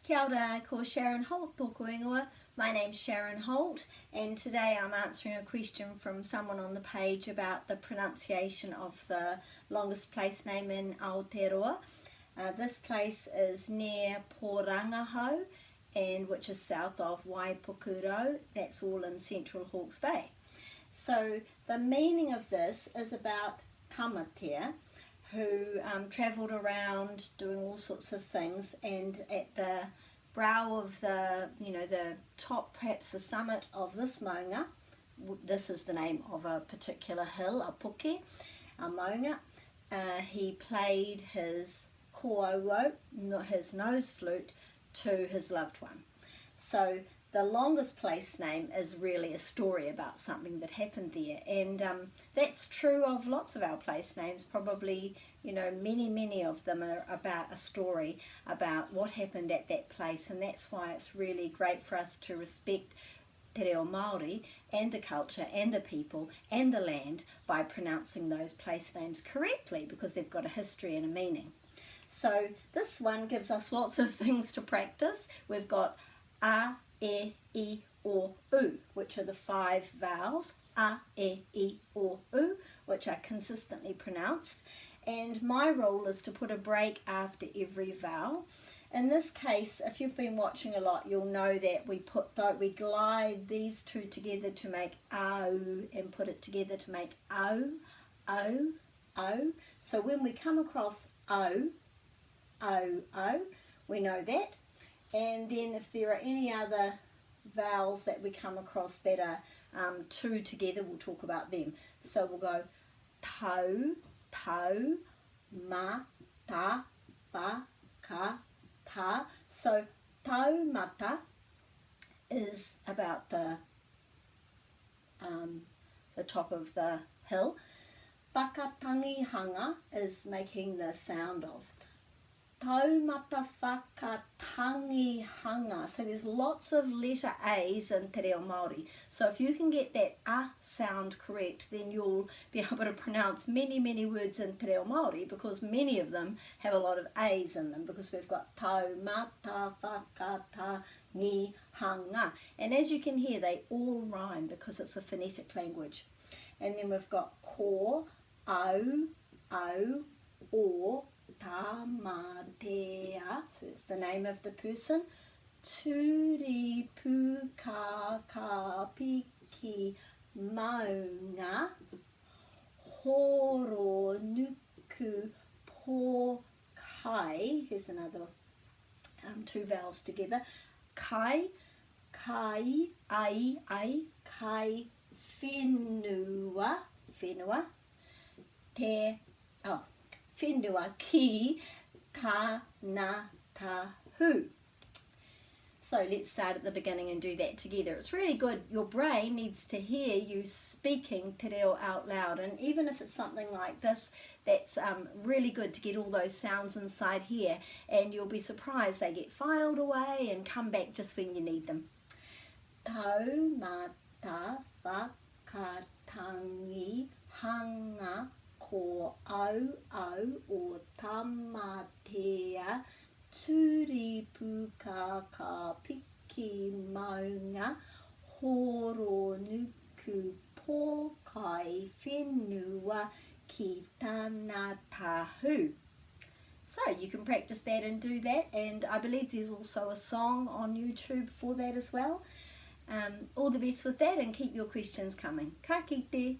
Kia ora, ko Sharon Holt tōku ingoa. My name's Sharon Holt, and today I'm answering a question from someone on the page about the pronunciation of the longest place name in Aotearoa. This place is near Porangahau, and which is south of Waipukuro. That's all in central Hawke's Bay. So the meaning of this is about tamatea, who travelled around doing all sorts of things, and at the brow of the top, perhaps the summit of this maunga, this is the name of a particular hill, a puke, a maunga, he played his koauau, his nose flute, to his loved one. So the longest place name is really a story about something that happened there, and that's true of lots of our place names. Probably, many of them are about a story about what happened at that place, and that's why it's really great for us to respect te reo Māori and the culture and the people and the land by pronouncing those place names correctly, because they've got a history and a meaning. So this one gives us lots of things to practice. We've got a, e, I, o, u, which are the 5 vowels, a, e, I, o, u, which are consistently pronounced. And my role is to put a break after every vowel. In this case, if you've been watching a lot, you'll know that we glide these two together to make au, and put it together to make au, au, au. So when we come across au, au, au, we know that. And then if there are any other vowels that we come across that are two together, we'll talk about them. So we'll go tau, tau, ma, ta, pa, ka, ta. So tau mata is about the top of the hill. Whakatangihanga is making the sound of. Taumata whakatangihanga. So there's lots of letter A's in te reo Māori. So if you can get that a sound correct, then you'll be able to pronounce many words in te reo Māori, because many of them have a lot of A's in them, because we've got taumata whakatangihanga. And as you can hear, they all rhyme because it's a phonetic language. And then we've got ko, au, au, o, tamatea, so it's the name of the person. Turipu ka piki maunga, horo nuku po kai. Here's another 2 vowels together. Kai, kai, ai, kai, whenua, te, whenua ki tānatahu. So let's start at the beginning and do that together. It's really good. Your brain needs to hear you speaking te reo out loud, and even if it's something like this, that's really good to get all those sounds inside here, and you'll be surprised they get filed away and come back just when you need them. Taumata whakatangihanga, ko au o tamatea, turipu ka piki maunga, horo nuku po kai, whenua ki tānatahu. So you can practice that and do that, and I believe there's also a song on YouTube for that as well. All the best with that, and keep your questions coming. Ka kite.